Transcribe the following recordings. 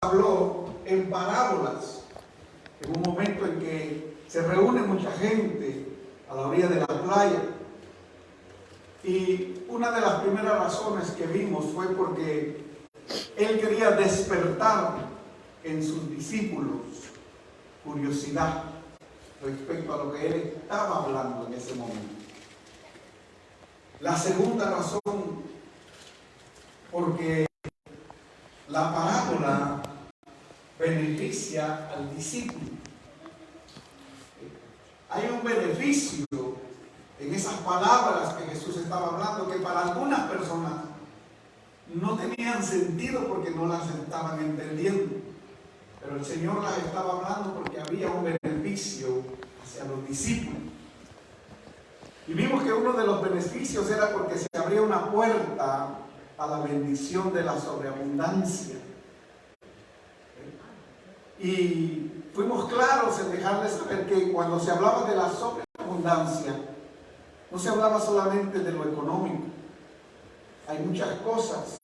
habló en parábolas, en un momento en que se reúne mucha gente a la orilla de la playa. Y una de las primeras razones que vimos fue porque él quería despertar en sus discípulos curiosidad respecto a lo que él estaba hablando en ese momento. La segunda razón, porque la parábola beneficia al discípulo. Hay un beneficio en esas palabras que Jesús estaba hablando que para algunas personas no tenían sentido porque no las estaban entendiendo. Pero el Señor las estaba hablando porque había un beneficio hacia los discípulos. Y vimos que uno de los beneficios era porque se abría una puerta a la bendición de la sobreabundancia. Y fuimos claros en dejarles saber que cuando se hablaba de la sobreabundancia, no se hablaba solamente de lo económico. Hay muchas cosas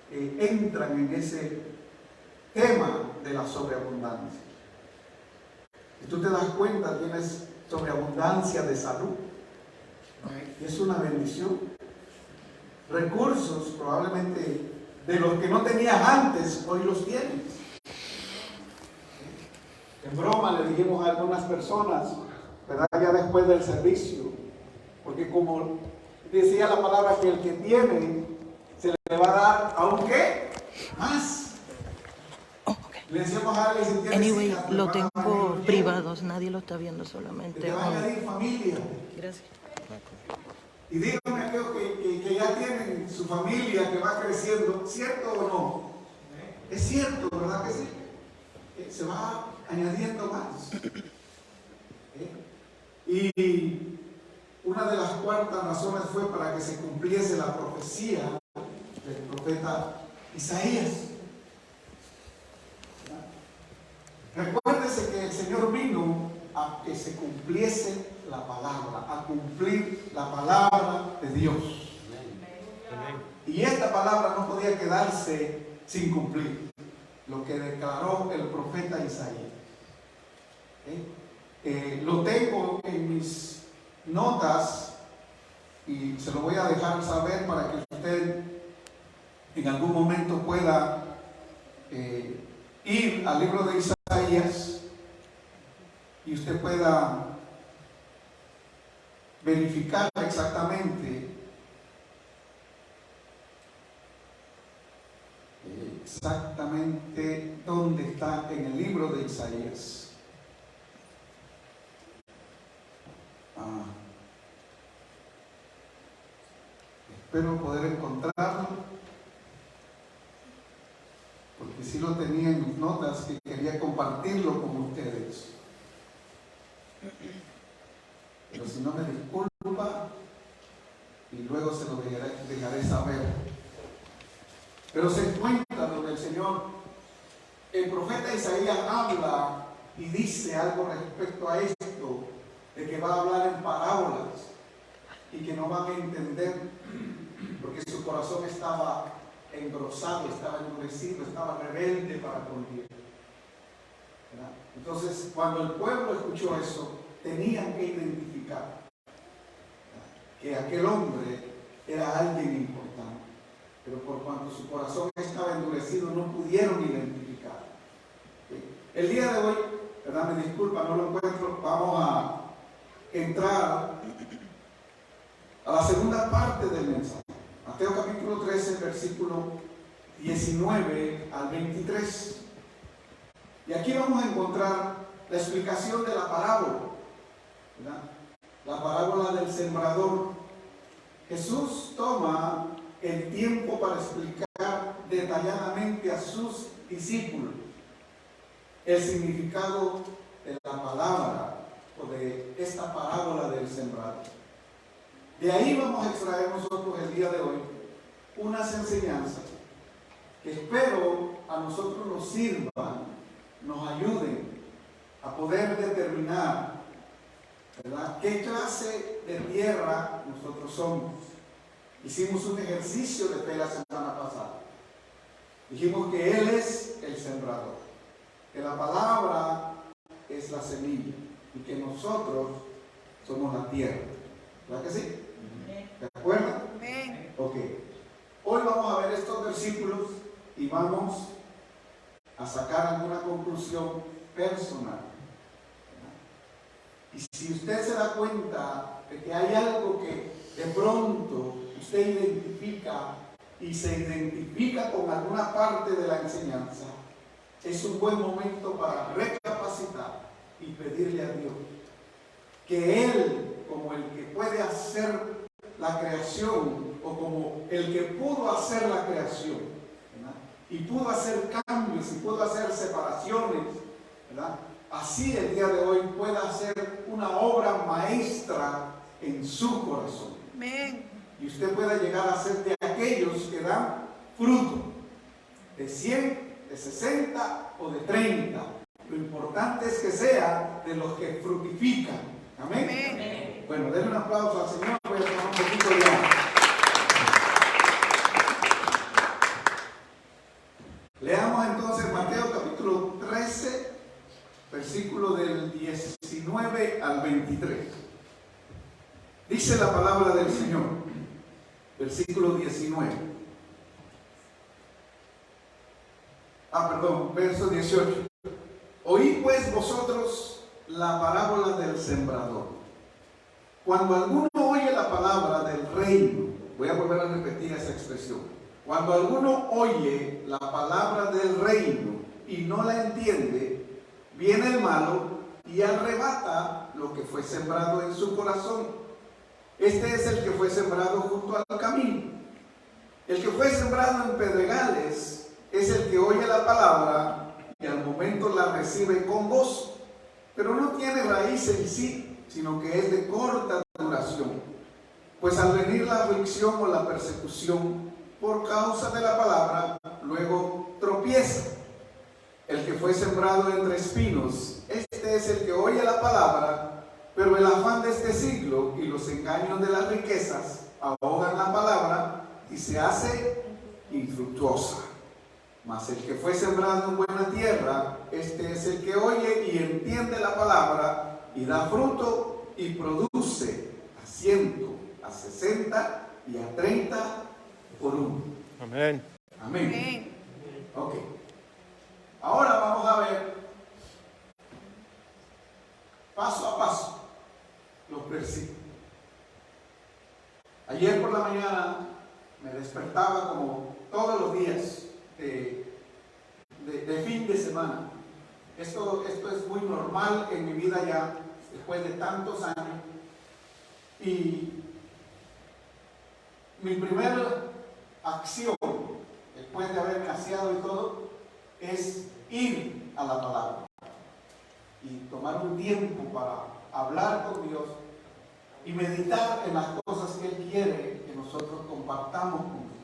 que entran en ese tema de la sobreabundancia. Si tú te das cuenta, tienes sobreabundancia de salud. Es una bendición. Recursos, probablemente, de los que no tenías antes, hoy los tienes. En broma le dijimos a algunas personas, ¿verdad? Ya después del servicio, porque como decía la palabra que el que tiene, se le va a dar aún qué más. Le decíamos a alguien, si tienes Anyway, hijas, lo tengo privados, nadie lo está viendo, solamente. te va a añadir familia. Gracias. Y díganme aquellos que ya tienen su familia, que va creciendo, ¿cierto o no? Es cierto, ¿verdad que sí? Se va añadiendo más. Y una de las cuartas razones fue para que se cumpliese la profecía del profeta Isaías. Recuérdese que el Señor vino a que se cumpliese la palabra, a cumplir la palabra de Dios. Y esta palabra no podía quedarse sin cumplir lo que declaró el profeta Isaías. Lo tengo en mis notas y se lo voy a dejar saber para que usted en algún momento pueda ir al libro de Isaías y usted pueda verificar exactamente dónde está en el libro de Isaías. Espero poder encontrarlo, porque sí lo tenía en mis notas que quería compartirlo con ustedes. Pero si no, me disculpa y luego se lo dejaré saber. Pero se encuentra donde el Señor, el profeta Isaías habla y dice algo respecto a esto, de que va a hablar en parábolas y que no van a entender, porque su corazón estaba engrosado, estaba endurecido, estaba rebelde para con Dios. ¿Verdad? Entonces, cuando el pueblo escuchó eso, tenían que identificar, ¿verdad?, que aquel hombre era alguien importante, pero por cuanto su corazón estaba endurecido, no pudieron identificar. El día de hoy, ¿verdad?, me disculpa, no lo encuentro, vamos a entrar a la segunda parte del mensaje. Mateo capítulo 13, versículo 19 al 23. Y aquí vamos a encontrar la explicación de la parábola, ¿verdad?, la parábola del sembrador. Jesús toma el tiempo para explicar detalladamente a sus discípulos el significado de la palabra o de esta parábola del sembrador. De ahí vamos a extraer nosotros el día de hoy unas enseñanzas que espero a nosotros nos sirvan, nos ayuden a poder determinar, ¿verdad?, qué clase de tierra nosotros somos. Hicimos un ejercicio de fe la semana pasada. Dijimos que Él es el sembrador, que la palabra es la semilla y que nosotros somos la tierra. ¿Verdad que sí? ¿De acuerdo? Ok. Hoy vamos a ver estos versículos y vamos a sacar alguna conclusión personal. Y si usted se da cuenta de que hay algo que de pronto usted identifica y se identifica con alguna parte de la enseñanza, es un buen momento para recapacitar y pedirle a Dios que Él, como el que puede hacer la creación o como el que pudo hacer la creación, ¿verdad?, y pudo hacer cambios y pudo hacer separaciones, ¿verdad?, así el día de hoy pueda hacer una obra maestra en su corazón. Amén. Y usted pueda llegar a ser de aquellos que dan fruto, de 100, de 60 o de 30. Lo importante es que sea de los que fructifican. Amén. Amén. Bueno, denle un aplauso al Señor. Voy a tomar un poquito ya. Leamos entonces Mateo capítulo 13, versículo del 19 al 23. Dice la palabra del Señor, versículo 19. Verso 18. Oíd pues vosotros la parábola del sembrador. Cuando alguno oye la palabra del reino, voy a volver a repetir esa expresión. Cuando alguno oye la palabra del reino y no la entiende, viene el malo y arrebata lo que fue sembrado en su corazón. Este es el que fue sembrado junto al camino. El que fue sembrado en pedregales es el que oye la palabra y al momento la recibe con gozo, pero no tiene raíz en sí, sino que es de corta duración. Pues al venir la aflicción o la persecución por causa de la palabra, luego tropieza. El que fue sembrado entre espinos, este es el que oye la palabra, pero el afán de este siglo y los engaños de las riquezas ahogan la palabra y se hace infructuosa. Mas el que fue sembrado en buena tierra, este es el que oye y entiende la palabra y da fruto y produce a 100, a 60 y a 30 por uno. Amén. Amén. Amén. Ok. Ahora vamos a ver paso a paso los versículos. Ayer por la mañana me despertaba como todos los días de fin de semana. Esto es muy normal en mi vida ya, después de tantos años. Y mi primera acción, después de haberme aseado y todo, es ir a la palabra y tomar un tiempo para hablar con Dios y meditar en las cosas que Él quiere que nosotros compartamos con usted.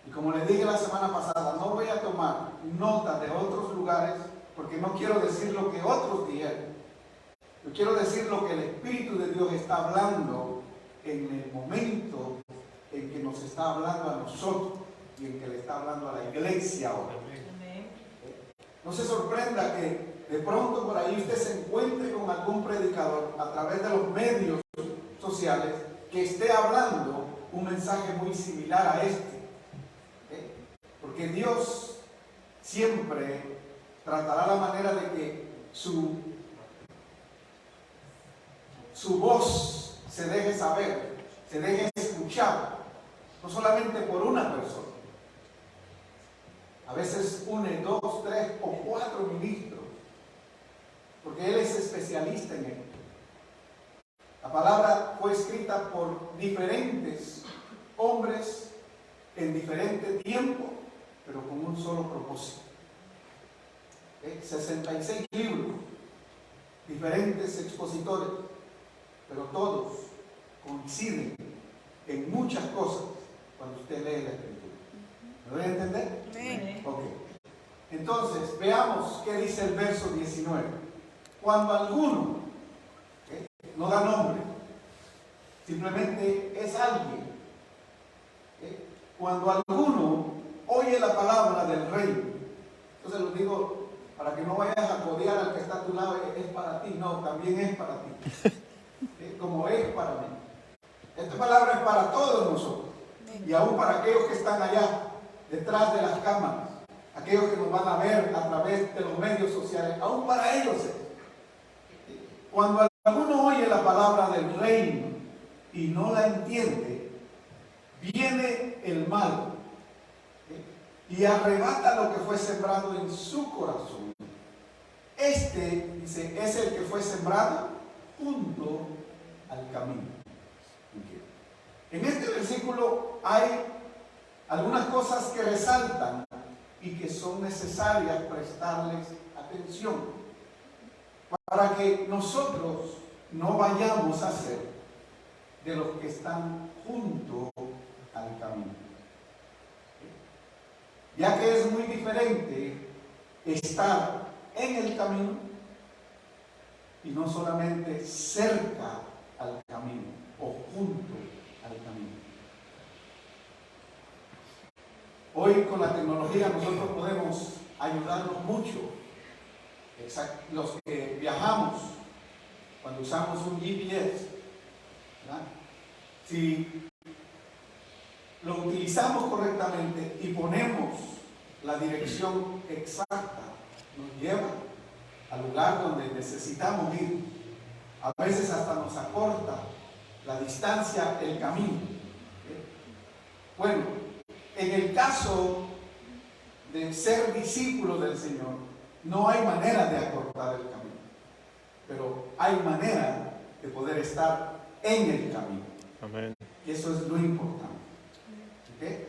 Y como les dije la semana pasada, no voy a tomar nota de otros lugares porque no quiero decir lo que otros dijeron. Yo quiero decir lo que el Espíritu de Dios está hablando en el momento en que nos está hablando a nosotros y en que le está hablando a la iglesia ahora. No se sorprenda que de pronto por ahí usted se encuentre con algún predicador a través de los medios sociales que esté hablando un mensaje muy similar a este. Porque Dios siempre tratará la manera de que su voz se deje saber, se deje escuchar, no solamente por una persona. A veces une 2, 3 o 4 ministros, porque Él es especialista en esto. La palabra fue escrita por diferentes hombres en diferente tiempo, pero con un solo propósito. 66 libros, diferentes expositores, pero todos coinciden en muchas cosas cuando usted lee la Escritura. ¿Me voy a entender? Amén. Ok. Entonces, veamos qué dice el verso 19. Cuando alguno, no da nombre, simplemente es alguien. Cuando alguno oye oye la palabra del rey, entonces lo digo para que no vayas a codear al que está a tu lado, es para ti, no, también es para ti, como es para mí. Esta palabra es para todos nosotros, y aún para aquellos que están allá, detrás de las cámaras, aquellos que nos van a ver a través de los medios sociales, aún para ellos es. Cuando alguno oye la palabra del reino y no la entiende, viene el mal y arrebata lo que fue sembrado en su corazón. Este, dice, es el que fue sembrado junto al camino. En este versículo hay algunas cosas que resaltan y que son necesarias prestarles atención para que nosotros no vayamos a ser de los que están junto al camino. Ya que es muy diferente estar en el camino y no solamente cerca al camino o junto al camino. Hoy con la tecnología nosotros podemos ayudarnos mucho. Los que viajamos, cuando usamos un GPS, ¿verdad? Si lo utilizamos correctamente y ponemos la dirección exacta, nos lleva al lugar donde necesitamos ir. A veces hasta nos acorta la distancia, el camino. Bueno, en el caso de ser discípulo del Señor, no hay manera de acortar el camino, pero hay manera de poder estar en el camino. Amén. Y eso es lo importante. ¿Okay?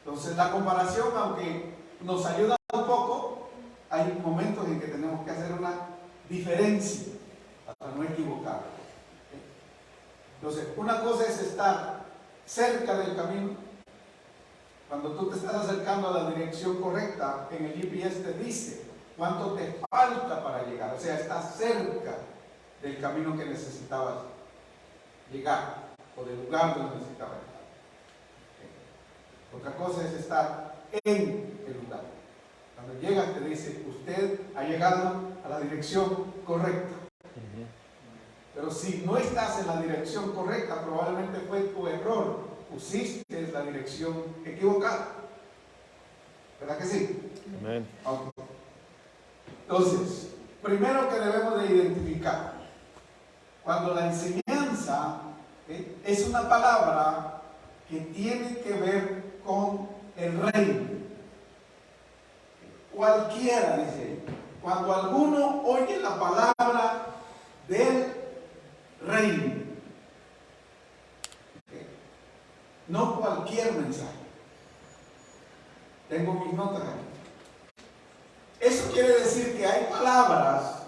Entonces la comparación, aunque nos ayuda un poco, hay momentos en que tenemos que hacer una diferencia para no equivocar. ¿Okay? Entonces, una cosa es estar cerca del camino. Cuando tú te estás acercando a la dirección correcta, en el GPS te dice cuánto te falta para llegar. O sea, estás cerca del camino que necesitabas llegar o del lugar donde necesitabas llegar. Otra cosa es estar en el lugar. Cuando llegas te dice, usted ha llegado a la dirección correcta. Pero si no estás en la dirección correcta, probablemente fue tu error. Pusiste la dirección equivocada. ¿Verdad que sí? Amén. Okay. Entonces, primero que debemos de identificar, cuando la enseñanza es una palabra que tiene que ver con el reino. Cualquiera, dice, cuando alguno oye la palabra del reino, no cualquier mensaje. Tengo mis notas aquí. Eso quiere decir que hay palabras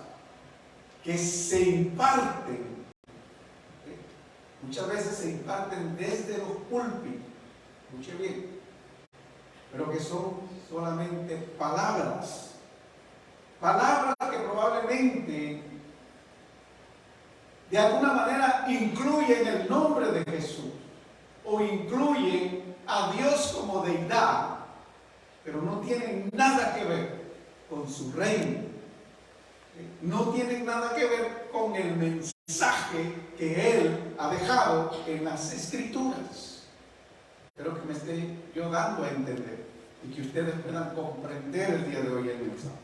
que se imparten. Muchas veces se imparten desde los púlpitos. Escuche bien. Pero que son solamente palabras. Palabras que probablemente de alguna manera incluyen el nombre de Jesús o incluyen a Dios como deidad, pero no tienen nada que ver con su reino. No tienen nada que ver con el mensaje que Él ha dejado en las Escrituras. Espero que me esté yo dando a entender y que ustedes puedan comprender el día de hoy el mensaje.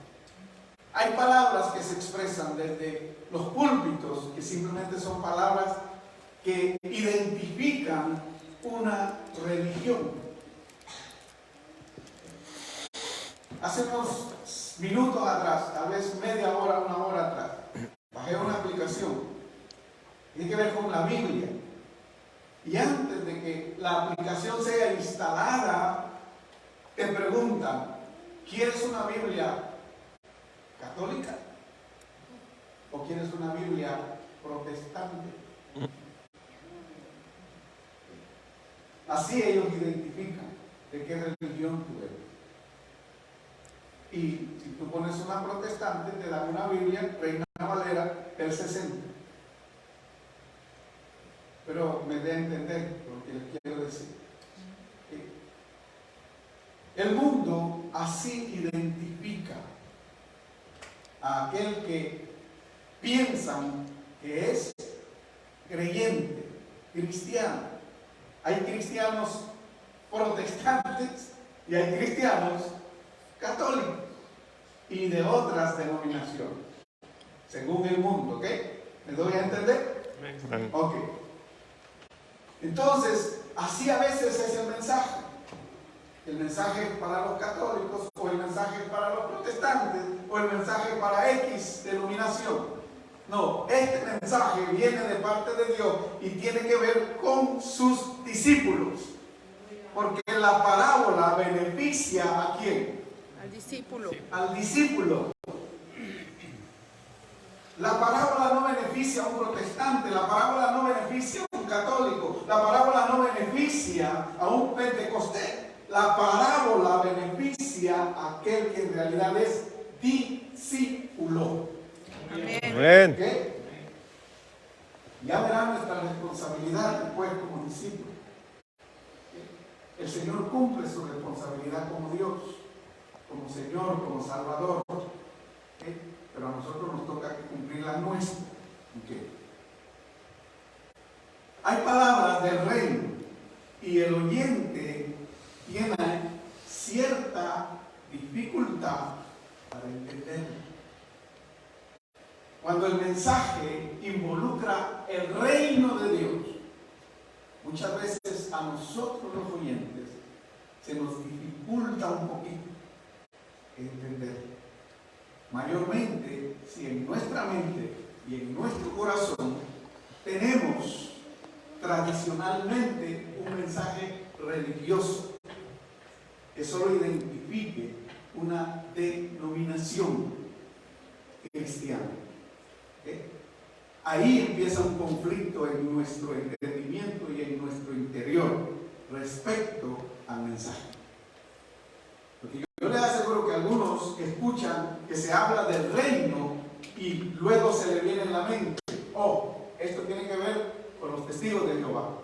Hay palabras que se expresan desde los púlpitos que simplemente son palabras que identifican una religión. Hace unos minutos atrás, tal vez media hora, una hora atrás, bajé una aplicación. Tiene que ver con la Biblia. Y antes de que la aplicación sea instalada, te preguntan, ¿quieres una Biblia católica? ¿O quieres una Biblia protestante? Así ellos identifican de qué religión tú eres. Y si tú pones una protestante, te dan una Biblia Reina Valera del 60. Pero me dé a entender lo que les quiero decir. El mundo así identifica a aquel que piensan que es creyente, cristiano. Hay cristianos protestantes y hay cristianos católicos y de otras denominaciones, según el mundo, ¿ok? ¿Me doy a entender? Ok. Entonces, así a veces es el mensaje. El mensaje para los católicos, o el mensaje para los protestantes, o el mensaje para X denominación. No, este mensaje viene de parte de Dios y tiene que ver con sus discípulos. Porque la parábola beneficia ¿a quién? Al discípulo. Al discípulo. La parábola no beneficia a un protestante, la parábola no beneficia a un católico, la parábola no beneficia a un pentecostés. La parábola beneficia a aquel que en realidad es discípulo. Amén. ¿Okay? Ya verán nuestra responsabilidad después como discípulos. El Señor cumple su responsabilidad como Dios, como Señor, como Salvador. ¿Okay? Pero a nosotros nos toca cumplir la nuestra. ¿Okay? Hay palabras del reino y el oyente tiene cierta dificultad para entenderlo. Cuando el mensaje involucra el reino de Dios, muchas veces a nosotros los oyentes se nos dificulta un poquito entenderlo. Mayormente, si en nuestra mente y en nuestro corazón tenemos tradicionalmente un mensaje religioso que solo identifique una denominación cristiana. ¿Okay? Ahí empieza un conflicto en nuestro entendimiento y en nuestro interior respecto al mensaje. Porque yo les aseguro que algunos escuchan que se habla del reino y luego se le viene en la mente, oh, esto tiene que ver con los testigos de Jehová.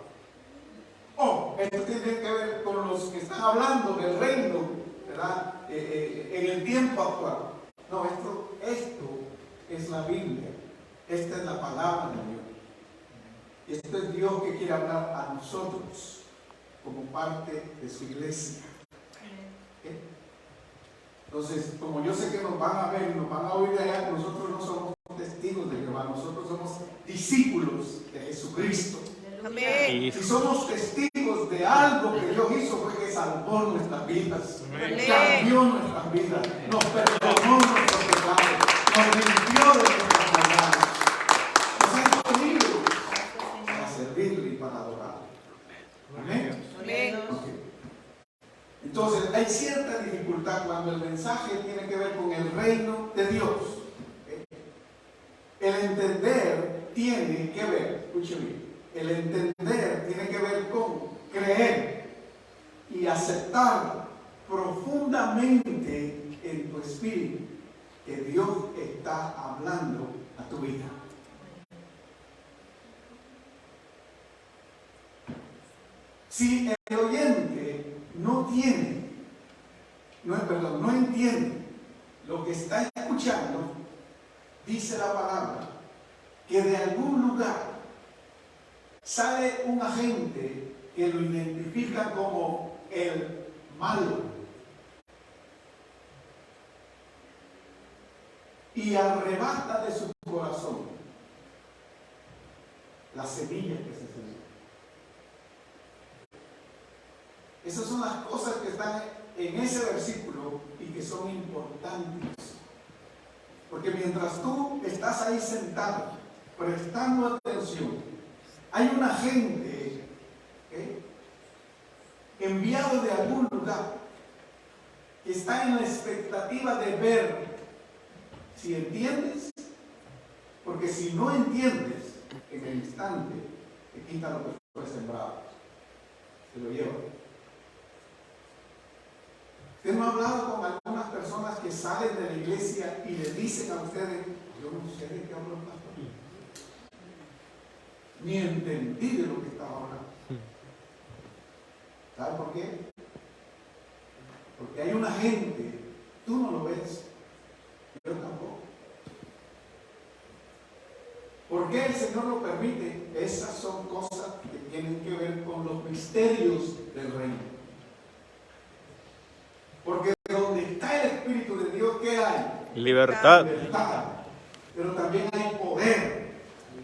Oh, esto tiene que ver con los que están hablando del reino, ¿verdad? En el tiempo actual. No, esto es la Biblia. Esta es la palabra de Dios. Y esto es Dios que quiere hablar a nosotros como parte de su iglesia. ¿Okay? Entonces, como yo sé que nos van a ver y nos van a oír allá, nosotros no somos testigos de Jehová, nosotros somos discípulos de Jesucristo. Amén. Si somos testigos de algo que Dios hizo, fue que salvó nuestras vidas, Amén. cambió nuestras vidas, nos perdonó nuestros pecados, nos limpió de nuestras maldades, nos ha escogido para servirle y para adorarle. Amén. Amén. Okay. Entonces, hay cierta dificultad cuando el mensaje tiene que ver con el reino de Dios. El entender tiene que ver, escuche bien, el entender tiene que ver con creer y aceptar profundamente en tu espíritu que Dios está hablando a tu vida. Si el oyente no entiende lo que está escuchando, dice la palabra que de algún lugar sale un agente que lo identifica como el malo y arrebata de su corazón la semilla que se sembró. Esas son las cosas que están en ese versículo y que son importantes. Porque mientras tú estás ahí sentado, prestando atención, hay un agente enviado de algún lugar que está en la expectativa de ver si entiendes, porque si no entiendes, en el instante te quita lo que fue sembrado, se lo lleva. Usted no ha hablado con algunas personas que salen de la iglesia y le dicen a ustedes, yo no sé de qué hablo el pastor, ni entendí de lo que estaba hablando. ¿Sabe por qué? que hay una gente, tú no lo ves, yo tampoco. ¿Por qué el Señor lo permite? Esas son cosas que tienen que ver con los misterios del reino. Porque donde está el Espíritu de Dios, ¿qué hay? Libertad. Libertad. Pero también hay poder.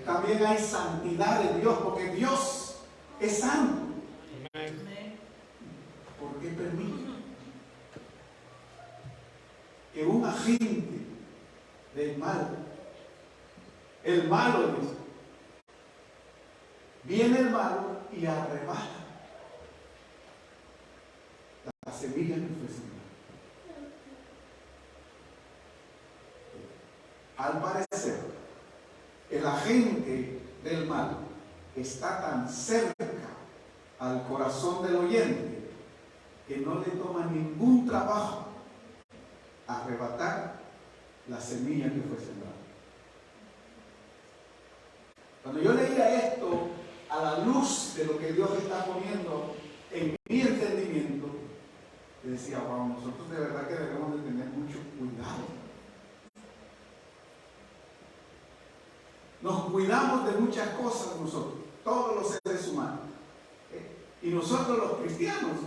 También hay santidad de Dios, porque Dios es santo. ¿Por qué permite que un agente del mal, el malo dice, viene el malo y arrebata la semilla que fue sembrada? Al parecer, el agente del mal está tan cerca al corazón del oyente que no le toma ningún trabajo arrebatar la semilla que fue sembrada. Cuando yo leía esto a la luz de lo que Dios está poniendo en mi entendimiento, yo decía, wow, nosotros de verdad que debemos de tener mucho cuidado. Nos cuidamos de muchas cosas nosotros, todos los seres humanos. Y nosotros los cristianos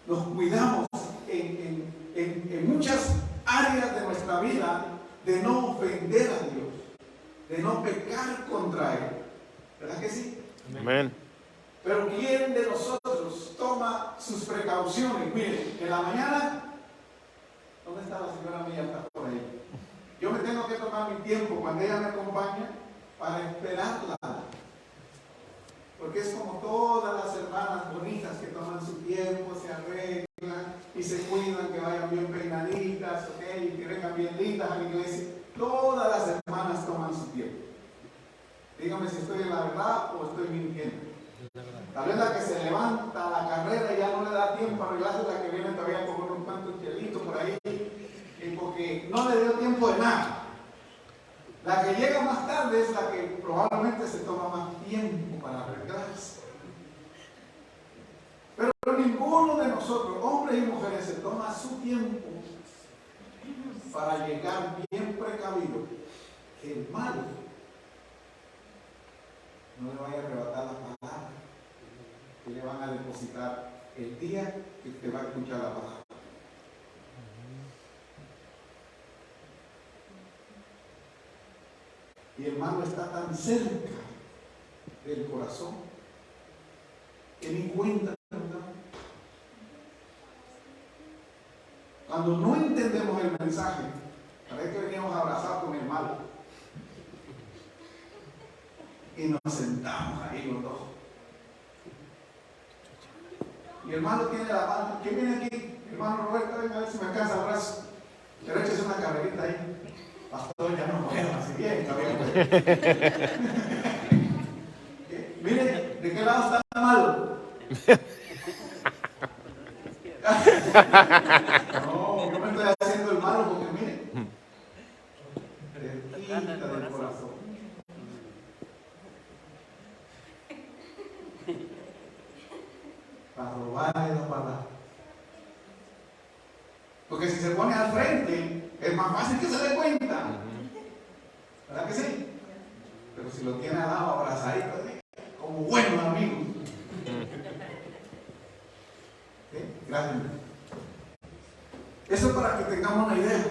nos cuidamos en muchas áreas de nuestra vida de no ofender a Dios, de no pecar contra Él. ¿Verdad que sí? Amén. Pero ¿quién de nosotros toma sus precauciones? Miren, en la mañana, ¿dónde está la señora mía? Está por ahí. Yo me tengo que tomar mi tiempo cuando ella me acompaña para esperarla. Porque es como todas las hermanas bonitas que toman su tiempo, se arreglan y se cuidan, que vayan bien peinaditas, ¿okay? Y que vengan bien lindas a la iglesia. Todas las hermanas toman su tiempo. Dígame si estoy en la verdad o estoy mintiendo. Tal vez la que se levanta a la carrera y ya no le da tiempo a arreglarse, la que viene todavía con unos cuantos chelitos por ahí, porque no le dio tiempo de nada. La que llega más tarde es la que probablemente se toma más tiempo para arreglarse. Pero ninguno de nosotros, hombres y mujeres, se toma su tiempo para llegar bien precavido que el malo no le vaya a arrebatar la palabra que le van a depositar el día que usted va a escuchar la palabra. Y el malo está tan cerca del corazón que ni cuenta, ¿verdad? Cuando no entendemos el mensaje, parece que veníamos abrazados con el malo y nos sentamos ahí los dos. Y el malo tiene la mano. ¿Quién viene aquí? Hermano Roberto, venga a ver si me alcanza el brazo. Pero échese una carrerita ahí. Pastor, ya no puedo, así bien, está bien. Mire, ¿de qué lado está el malo? No, yo me estoy haciendo el malo porque mire, cerquita del corazón. Para robarle la palabra. Porque si se pone al frente, es más fácil que se dé cuenta. ¿Verdad que sí? Pero si lo tiene al lado abrazadito, como buenos amigos. Gracias. Eso es para que tengamos una idea.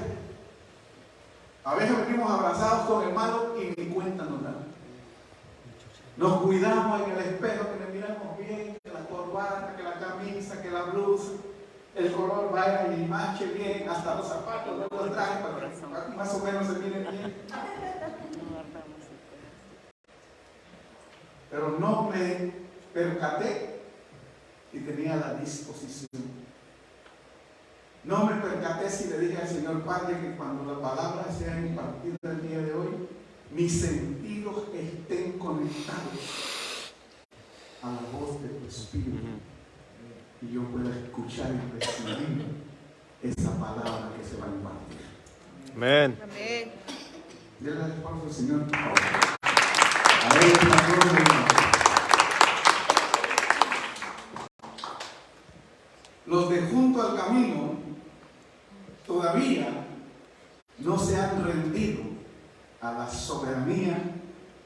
A veces venimos abrazados con el malo y ni cuenta nos dan. Nos cuidamos en el espejo, que le miramos bien, que la corbata, que la camisa, que la blusa, el color vaya y marche bien, hasta los zapatos, luego el traje, para que más o menos se miren bien. Pero no me percaté y tenía la disposición. No me percaté si le dije al Señor Padre que cuando la palabra sea impartida el día de hoy, mis sentidos estén conectados a la voz de tu Espíritu y yo pueda escuchar y recibir esa palabra que se va a impartir. Amén. Amén. Denle el aplauso al Señor. A ver, la gloria de Dios. Los de junto al camino no se han rendido a la soberanía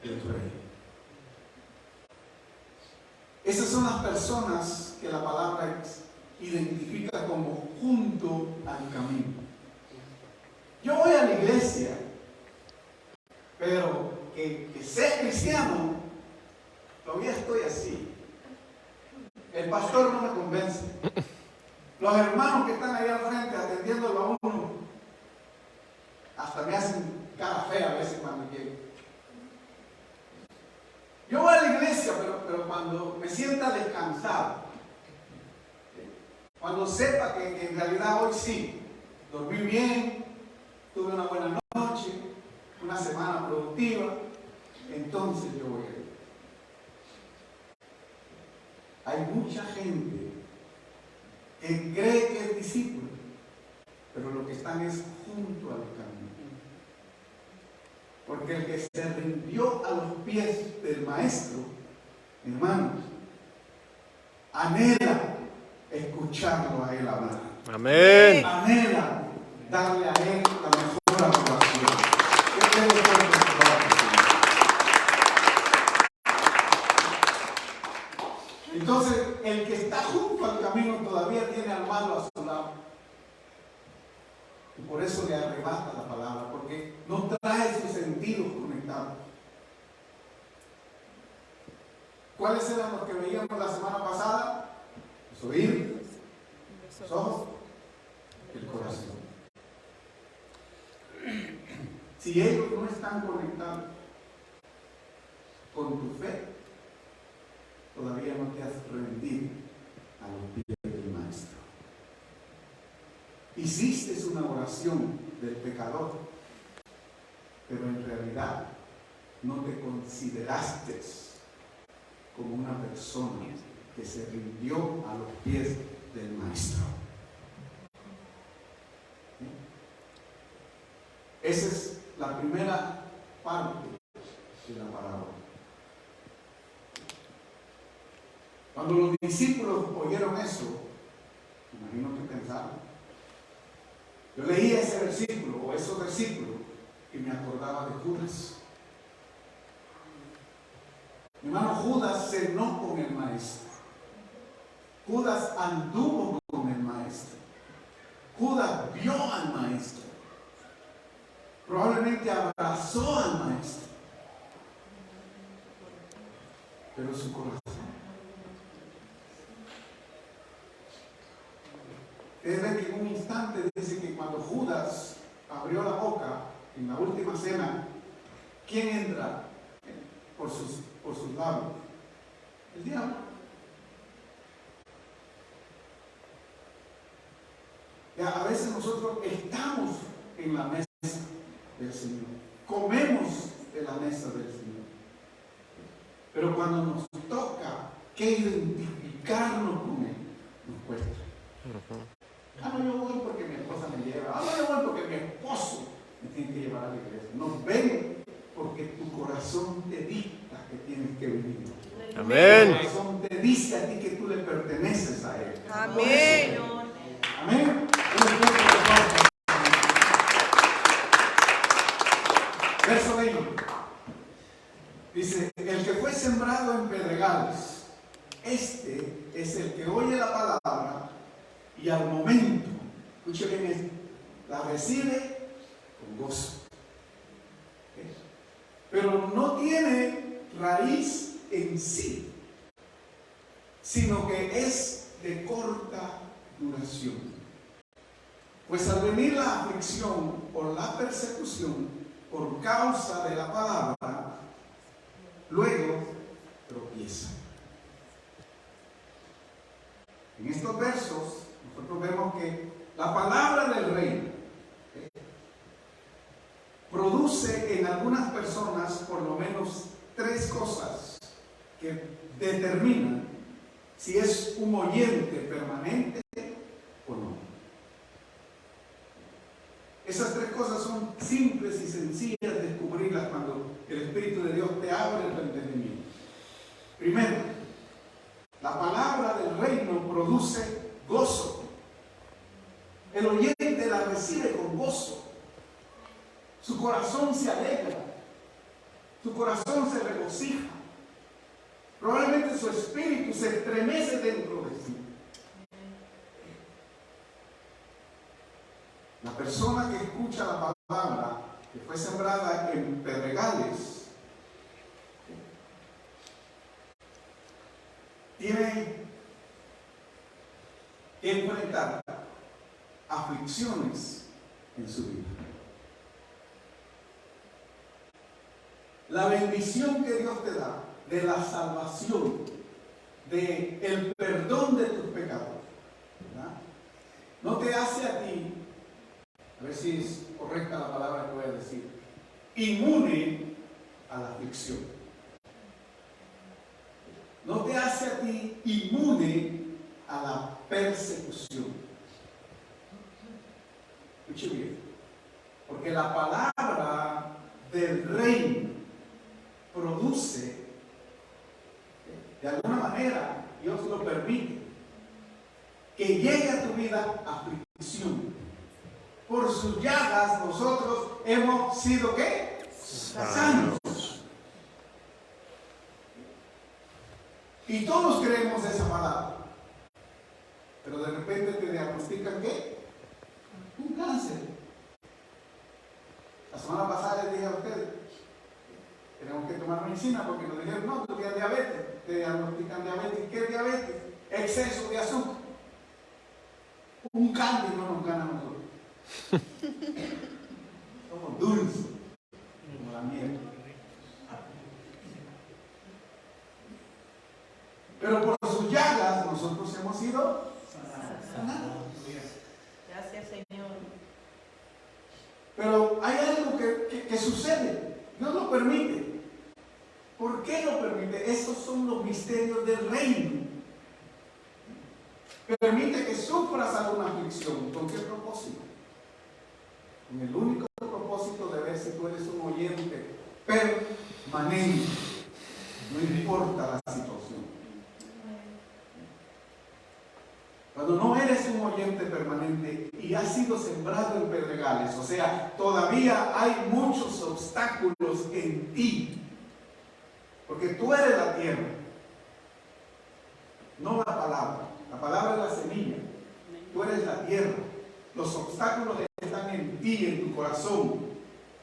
del Rey. Esas son las personas que la palabra identifica como junto al camino. Yo voy a la iglesia, pero que sea cristiano, todavía estoy así. El pastor no me convence. Los hermanos que están ahí al frente atendiéndolo a uno, hasta me hacen cara fea a veces cuando llego. Yo voy a la iglesia, pero cuando me sienta descansado, cuando sepa que en realidad hoy sí, dormí bien, tuve una buena noche, una semana productiva, entonces yo voy a ir. Hay mucha gente que cree que es discípulo, pero lo que están es junto al camino. Porque el que se rindió a los pies del maestro, hermanos, anhela escucharlo a él hablar. Amén. Anhela darle a él la mejor aprobación. ¿Qué tengo que Entonces, el que está junto al camino todavía tiene al malo a su lado. Y por eso le arrebata la palabra, porque no trae sus sentidos conectados. ¿Cuáles eran los que veíamos la semana pasada? Los oídos, los ojos, el corazón. Si ellos no están conectados con tu fe, todavía no te has rendido a los pies del maestro. Hiciste una oración del pecador, pero en realidad no te consideraste como una persona que se rindió a los pies del maestro. Esa es la primera parte de la parábola. Cuando los discípulos oyeron eso, imagino que pensaron. Yo leía ese versículo o esos versículos y me acordaba de Judas. Mi hermano, Judas cenó con el maestro. Judas anduvo con el maestro. Judas vio al maestro. Probablemente abrazó al maestro. Pero su corazón. Es de que en un instante dice que cuando Judas abrió la boca en la última cena, ¿quién entra por sus labios? El diablo. Ya, a veces nosotros estamos en la mesa del Señor, comemos de la mesa del Señor, pero cuando nos toca que identificarnos con Él, nos cuesta. Ah, no, yo voy porque mi esposa me lleva. Ah, no, yo voy porque mi esposo me tiene que llevar a la iglesia. No, ven porque tu corazón te dicta que tienes que venir. Amén. Tu corazón te dice a ti que tú le perteneces a Él. Amén. Amén. Verso 20. Dice, el que fue sembrado en pedregales, este es el que oye la palabra y al momento, escuche bien esto, la recibe con gozo. Pero no tiene raíz en sí, sino que es de corta duración. Pues al venir la aflicción o la persecución por causa de la palabra, luego tropieza. En estos versos nosotros vemos que la palabra del reino produce en algunas personas por lo menos tres cosas que determinan si es un oyente permanente o no. Esas tres cosas son simples y sencillas de descubrirlas cuando el Espíritu de Dios te abre el entendimiento. Primero, la palabra del reino produce gozo. El oyente la recibe con gozo. Su corazón se alegra, su corazón se regocija. Probablemente su espíritu se estremece dentro de sí. La persona que escucha la palabra que fue sembrada en pedregales tiene que enfrentar aflicciones en su vida. La bendición que Dios te da de la salvación, de el perdón de tus pecados, ¿verdad?, no te hace a ti, a ver si es correcta la palabra que voy a decir, inmune a la aflicción. No te hace a ti inmune a la persecución. Escuche bien, porque la palabra del reino produce, de alguna manera, Dios lo permite, que llegue a tu vida aflicción. Por sus llagas nosotros hemos sido ¿qué? Sanos. Y todos creemos esa palabra. Pero de repente te diagnostican ¿qué? Un cáncer. La semana pasada les dije a ustedes, tenemos que tomar medicina porque nos dijeron, no, tú tienes diabetes. Te diagnostican diabetes. ¿Qué es diabetes? Exceso de azúcar. Un cambio no nos gana a nosotros. Somos dulces, como la miel. Pero por sus llagas nosotros hemos sido sanados. Gracias, Señor. Pero hay algo que sucede. Dios lo permite. ¿Por qué lo permite? Esos son los misterios del reino. Permite que sufras alguna aflicción. ¿Con qué propósito? Con el único propósito de ver si tú eres un oyente permanente. No importa la situación. Cuando no eres un oyente permanente y has sido sembrado en pedregales, o sea, todavía hay muchos obstáculos en ti, porque tú eres la tierra, no la palabra. La palabra es la semilla, tú eres la tierra. Los obstáculos están en ti, en tu corazón.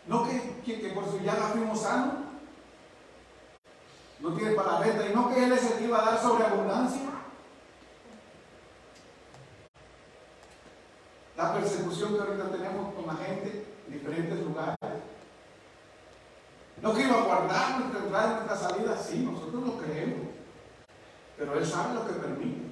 No que por su llaga fuimos sanos. No tiene palabra y no que Él es el que iba a dar sobreabundancia. La persecución que ahorita tenemos con la gente en diferentes lugares. No que iba a guardar nuestra entrada y nuestra salida, sí, nosotros lo creemos. Pero Él sabe lo que permite.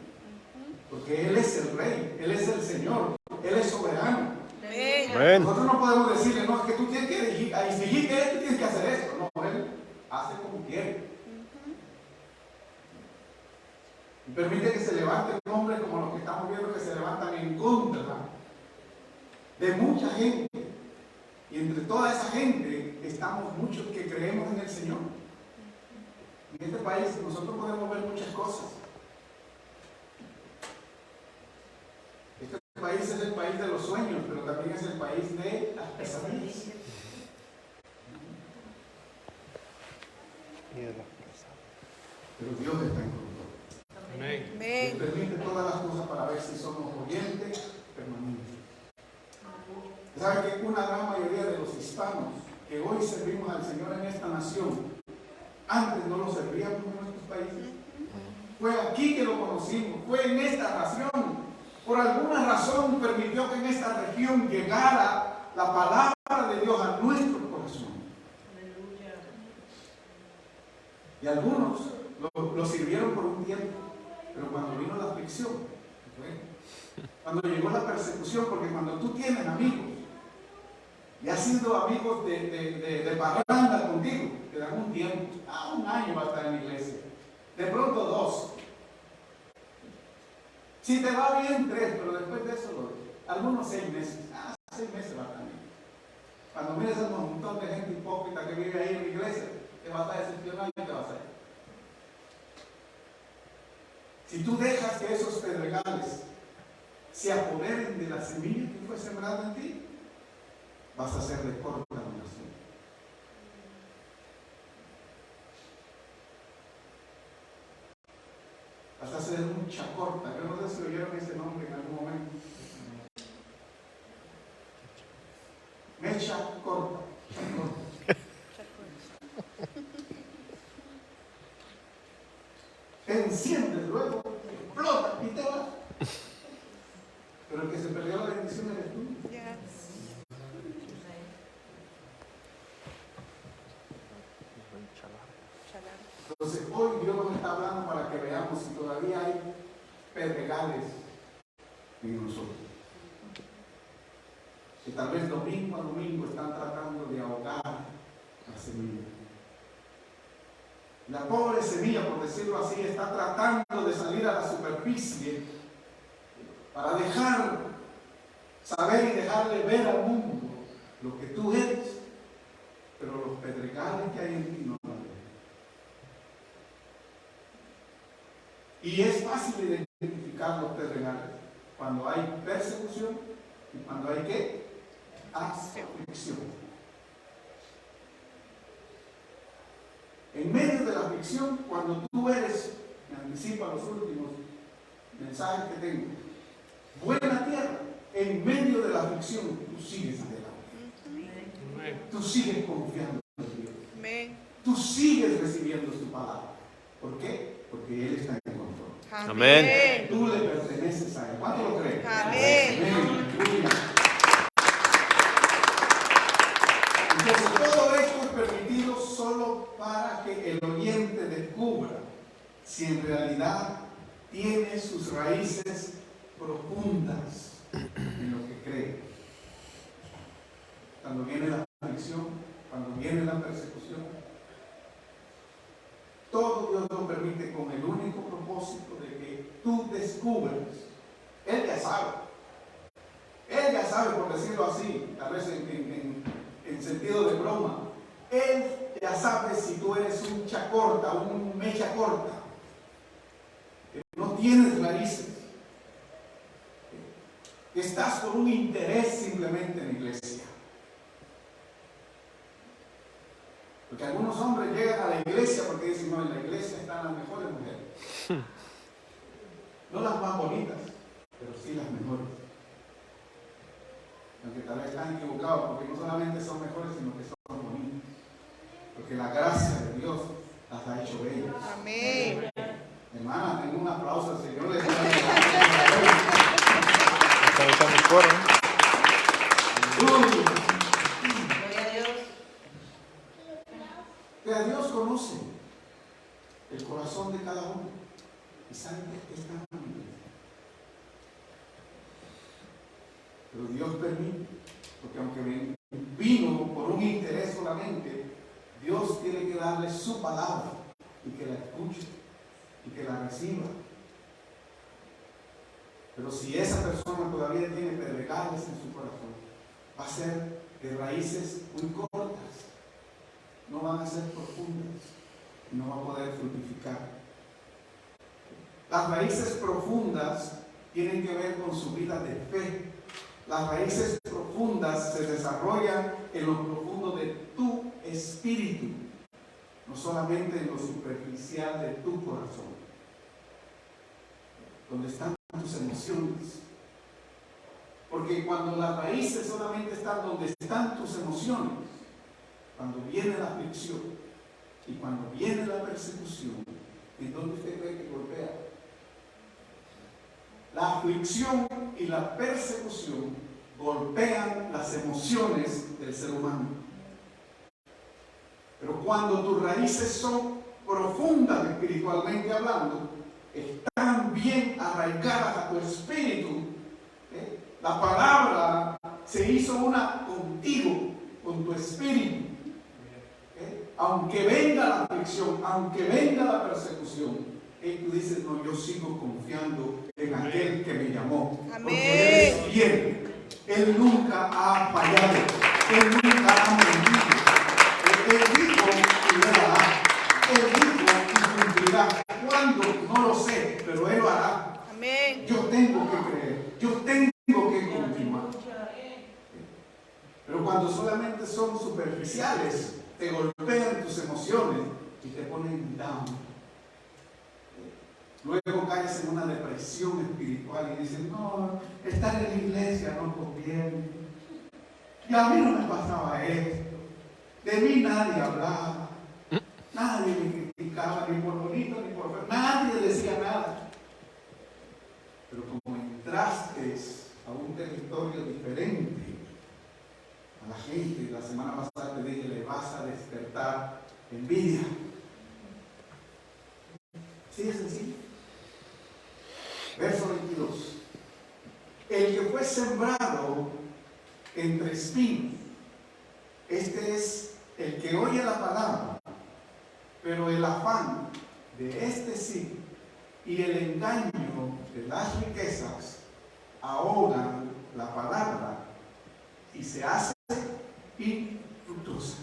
Porque Él es el Rey, Él es el Señor, Él es soberano. Amén. Nosotros no podemos decirle, no, es que tú tienes que exigir que tú tienes que hacer esto. No, Él hace como quiere. Y permite que se levante un hombre como los que estamos viendo que se levantan en contra de mucha gente. Y entre toda esa gente estamos muchos que creemos en el Señor. En este país nosotros podemos ver muchas cosas. Este país es el país de los sueños, pero también es el país de las pesadillas. Pero Dios está en control. Amén. Él permite todas las cosas para ver si somos oyentes permanentes. ¿Saben que una gran mayoría de los hispanos que hoy servimos al Señor en esta nación, antes no lo servíamos en nuestros países? Fue aquí que lo conocimos, fue en esta nación. Por alguna razón permitió que en esta región llegara la palabra de Dios a nuestros corazones. Y algunos lo sirvieron por un tiempo, pero cuando vino la aflicción, cuando llegó la persecución, porque cuando tú tienes amigos y has sido amigos de parranda contigo, te dan un tiempo, un año va a estar en la iglesia, de pronto 2. Si te va bien 3, pero después de eso, algunos 6 meses. 6 meses va a estar bien. Cuando mires a un montón de gente hipócrita que vive ahí en la iglesia, te vas a decepcionar y te vas a ir. Si tú dejas que esos pedregales se apoderen de la semilla que fue sembrada en ti, vas a ser de corta duración. mecha corta. Yo no sé si oyeron ese nombre en algún momento. Mecha corta. Te enciendes luego, explota y te vas. Pero el que se perdió la bendición eres tú. Entonces hoy Dios nos está hablando para que veamos si todavía hay pedregales en nosotros. Que tal vez domingo a domingo están tratando de ahogar la semilla. La pobre semilla, por decirlo así, está tratando de salir a la superficie para dejar saber y dejarle ver al mundo lo que tú eres, pero los pedregales que hay en ti no lo ven. Y es fácil identificar los pedregales cuando hay persecución y cuando hay ¿qué? Aflicción. En medio de la aflicción, cuando tú eres, me anticipo a los últimos mensajes que tengo, buena tierra, en medio de la aflicción, tú sigues adelante. Tú sigues confiando en Dios. Tú sigues recibiendo su palabra. ¿Por qué? Porque Él está en control. Amén. Tú le perteneces a Él. ¿Cuánto lo crees? Amén. Amén. Entonces, todo esto es permitido solo para que el oyente descubra si en realidad tiene sus raíces profundas en lo que cree. Cuando viene la aflicción, cuando viene la persecución, todo Dios lo permite con el único propósito de que tú descubras. Él ya sabe. Él ya sabe, por decirlo así, tal vez en sentido de broma. Él ya sabe si tú eres un chacorta, un mecha corta. No tienes raíces. Estás por un interés simplemente en la iglesia. Porque algunos hombres llegan a la iglesia porque dicen, no, en la iglesia están las mejores mujeres. No las más bonitas, pero sí las mejores. Aunque tal vez están equivocados, porque no solamente son mejores, sino que son bonitas. Porque la gracia de Dios las ha hecho bellas. Amén. Hermana, tengo un aplauso al Señor. Gloria a Dios. Que Dios conoce el corazón de cada uno y sabe que está mal. Pero Dios permite, porque aunque vino por un interés solamente, Dios tiene que darle su palabra y que la escuche y que la reciba. Pero si esa persona todavía tiene pedregales en su corazón, va a ser de raíces muy cortas, no van a ser profundas y no va a poder fructificar. Las raíces profundas tienen que ver con su vida de fe. Las raíces profundas se desarrollan en lo profundo de tu espíritu, no solamente en lo superficial de tu corazón, donde están tus emociones. Porque cuando las raíces solamente están donde están tus emociones, cuando viene la aflicción y cuando viene la persecución, ¿en dónde usted cree que golpea? La aflicción y la persecución golpean las emociones del ser humano. Pero cuando tus raíces son profundas espiritualmente hablando, están bien arraigadas a tu espíritu, la palabra se hizo una contigo, con tu espíritu. Aunque venga la aflicción, aunque venga la persecución, tú dices, no, yo sigo confiando en aquel que me llamó. Amén. Porque Él es fiel. Él nunca ha fallado. Él nunca ha mentido. Él dijo y Él hará. Él dijo y cumplirá. ¿Cuándo? No lo sé, pero Él lo hará. Amén. Yo tengo que creer. Yo tengo que continuar. Pero cuando solamente son superficiales, te golpean tus emociones y te ponen down. Luego caes en una depresión espiritual y dices, no, estar en la iglesia no conviene. Y a mí no me pasaba esto. De mí nadie hablaba. Nadie me criticaba, ni por bonito ni por feo. Nadie decía nada. Pero como entraste a un territorio diferente a la gente, la semana pasada te dije, le vas a despertar envidia. ¿Sí es sencillo? Verso 22. El que fue sembrado entre espinos, este es el que oye la palabra, pero el afán de este siglo y el engaño de las riquezas ahogan la palabra y se hace infructuosa.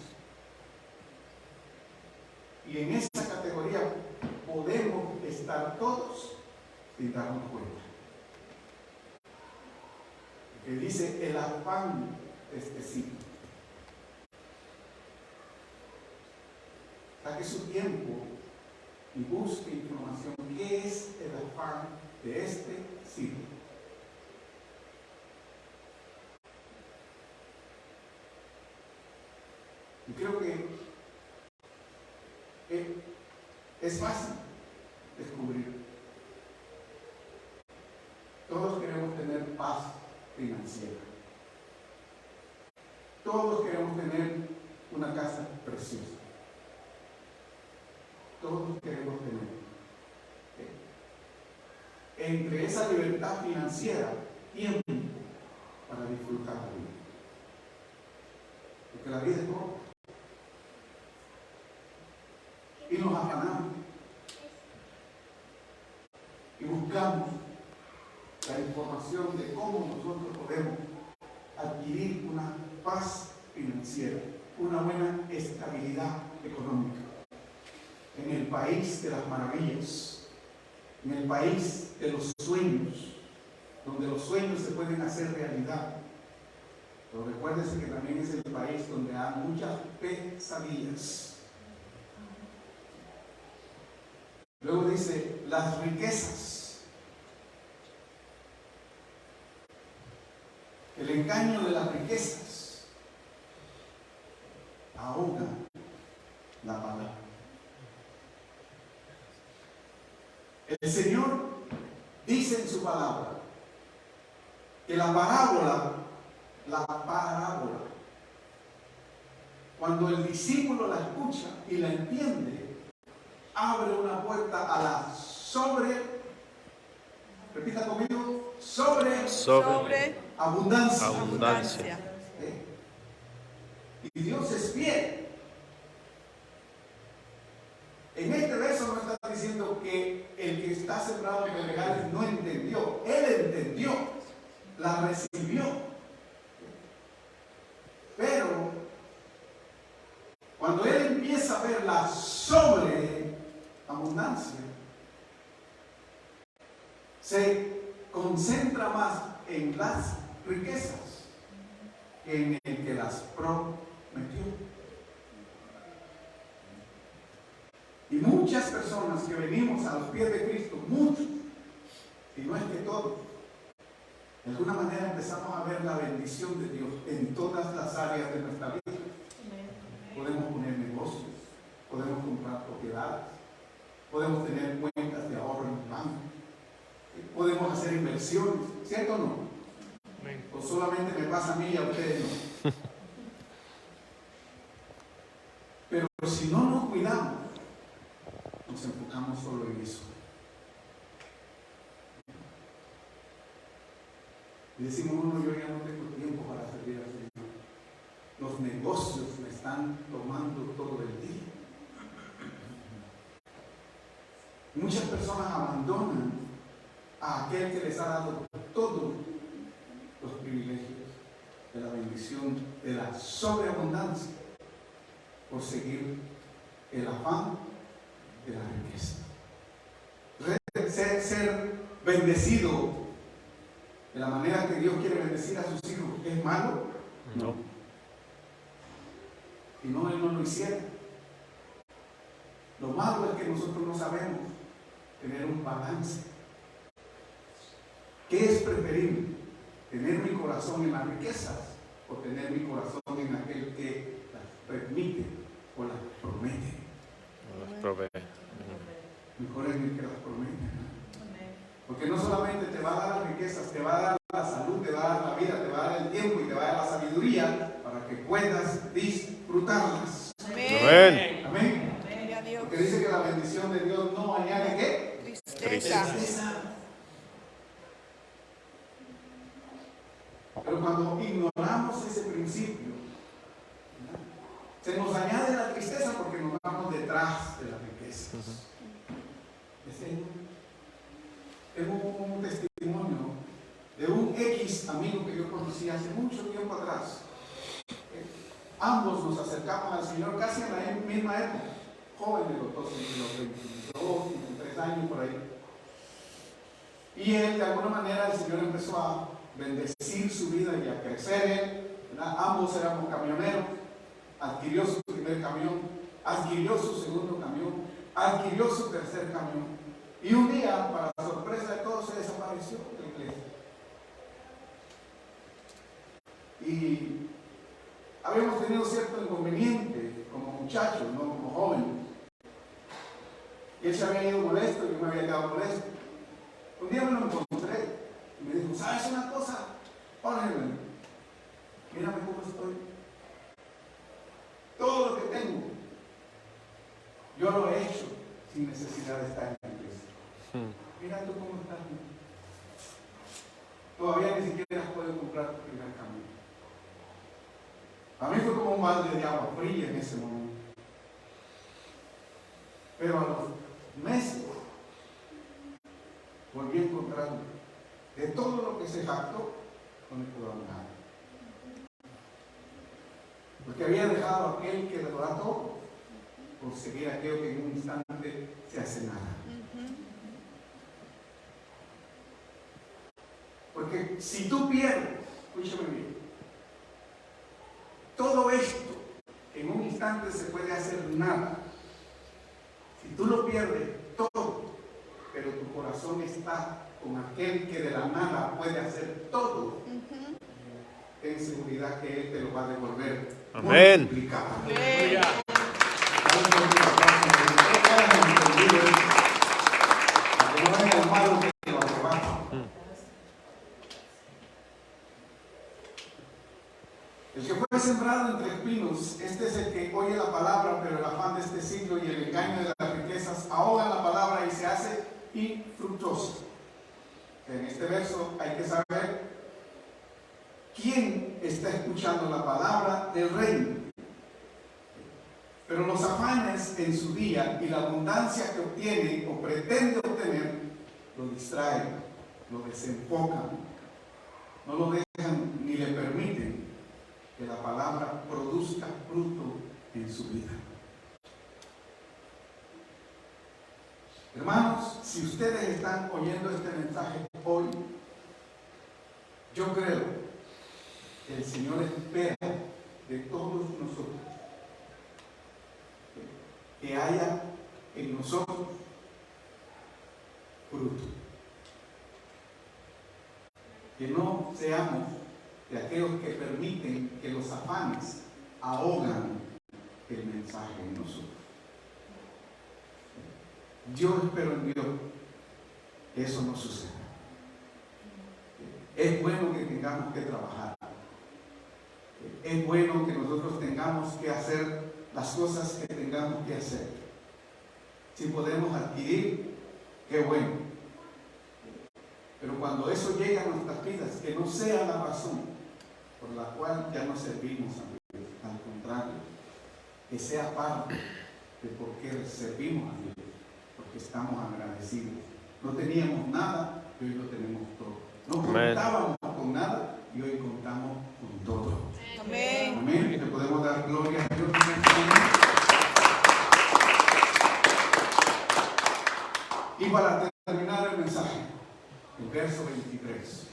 Y en esa categoría podemos estar todos sin darnos cuenta. Que dice el afán de este siglo. Saque su tiempo y busque información. ¿Qué es el afán de este siglo? Y creo que es fácil descubrir. Todos queremos tener paz financiera. Todos queremos tener una casa preciosa. Todos queremos tener. Entre esa libertad financiera, tiempo para disfrutar la vida. Porque la vida es corta. Y nos afanamos. Y buscamos la información de cómo nosotros podemos adquirir una paz financiera, una buena estabilidad económica. En el país de las maravillas, en el país de los sueños, donde los sueños se pueden hacer realidad. Pero recuérdese que también es el país donde hay muchas pesadillas. Luego dice, las riquezas. El engaño de las riquezas ahoga la palabra. El Señor dice en su palabra que la parábola, cuando el discípulo la escucha y la entiende, abre una puerta a la repita conmigo, abundancia. Y Dios es fiel. En este verso no está diciendo que el que está sembrado en regales no entendió. Él entendió, la recibió. Pero cuando él empieza a ver la sobreabundancia, se concentra más en las riquezas que en el que las prometió. Y muchas personas que venimos a los pies de Cristo, muchos, y no es que todos, de alguna manera empezamos a ver la bendición de Dios en todas las áreas de nuestra vida. Podemos poner negocios, podemos comprar propiedades, podemos tener cuentas de ahorro en el banco, podemos hacer inversiones, ¿cierto o no? O solamente me pasa a mí y a ustedes no. Pero si no nos cuidamos, nos enfocamos solo en eso. Y decimos, yo ya no tengo tiempo para servir al Señor. Los negocios me están tomando todo el día. Muchas personas abandonan a aquel que les ha dado todos los privilegios de la bendición, de la sobreabundancia, por seguir el afán de la riqueza. Ser bendecido de la manera que Dios quiere bendecir a sus hijos, ¿es malo? No. Si no, Él no lo hiciera. Lo malo es que nosotros no sabemos tener un balance. ¿Qué es preferible? ¿Tener mi corazón en las riquezas o tener mi corazón en aquel que las permite o las promete? Las provee. Mejor es el que las promete, ¿no? Porque no solamente te va a dar las riquezas, te va a dar la salud, te va a dar la vida, te va a dar el tiempo y te va a dar la sabiduría para que puedas disfrutarlas. Amén. Amén. Gloria a Dios. Porque dice que la bendición de Dios no añade ¿qué? Tristeza. Tristeza. Pero cuando ignoramos ese principio, ¿verdad?, se nos añade la tristeza porque nos vamos detrás de las riquezas. Tengo un testimonio de un X amigo que yo conocí hace mucho tiempo atrás. Ambos nos acercamos al Señor casi en la misma época, jóvenes los dos, entre los 22, 23 años por ahí. Y él, de alguna manera, el Señor empezó a bendecir su vida y a crecer él, ¿verdad? Ambos éramos camioneros. Adquirió su primer camión, adquirió su segundo camión, adquirió su tercer camión. Y un día, para la sorpresa de todos, se desapareció de la iglesia. Y habíamos tenido cierto inconveniente como muchachos, no como jóvenes. Y él se había ido molesto y yo me había quedado molesto. Un día me lo encontré y me dijo, ¿sabes una cosa? Óyeme, mírame cómo estoy. Todo lo que tengo, yo lo he hecho sin necesidad de estar en la iglesia. Mira tú cómo estás. Todavía ni siquiera has podido comprar tu primer camión. A mí fue como un balde de agua fría en ese momento. Pero a los meses volví a encontrarme. De todo lo que se jactó, no me pudo hablar. Porque había dejado a aquel que lo da todo por seguir aquello que en un instante se hace nada. Porque si tú pierdes, escúchame bien, todo esto en un instante se puede hacer nada. Si tú lo pierdes todo, pero tu corazón está con aquel que de la nada puede hacer todo, ten seguridad que Él te lo va a devolver. Amén. Multiplicado. Amén. El que fue sembrado entre espinos, este es el que oye la palabra, pero el afán de este siglo y el engaño de las riquezas ahogan la palabra y se hace infructuosa. En este verso hay que saber quién está escuchando la palabra del reino. Pero los afanes en su día y la abundancia que obtiene o pretende obtener lo distraen, lo desenfocan, no lo dejan ni le permiten que la palabra produzca fruto en su vida. Hermanos, si ustedes están oyendo este mensaje hoy, yo creo que el Señor espera de todos nosotros que haya en nosotros fruto. Que no seamos de aquellos que permiten que los afanes ahogan el mensaje en nosotros. Yo espero en Dios que eso no suceda. Es bueno que tengamos que trabajar. Es bueno que nosotros tengamos que hacer las cosas que tengamos que hacer. Si podemos adquirir, qué bueno. Pero cuando eso llega a nuestras vidas, que no sea la razón por la cual ya no servimos a Dios. Al contrario, que sea parte de por qué servimos a Dios. Porque estamos agradecidos. No teníamos nada y hoy lo tenemos todo. No contábamos con nada y hoy contamos con todo. Amén. Amén. Le podemos dar gloria a Dios. Y para terminar el mensaje, el verso 23.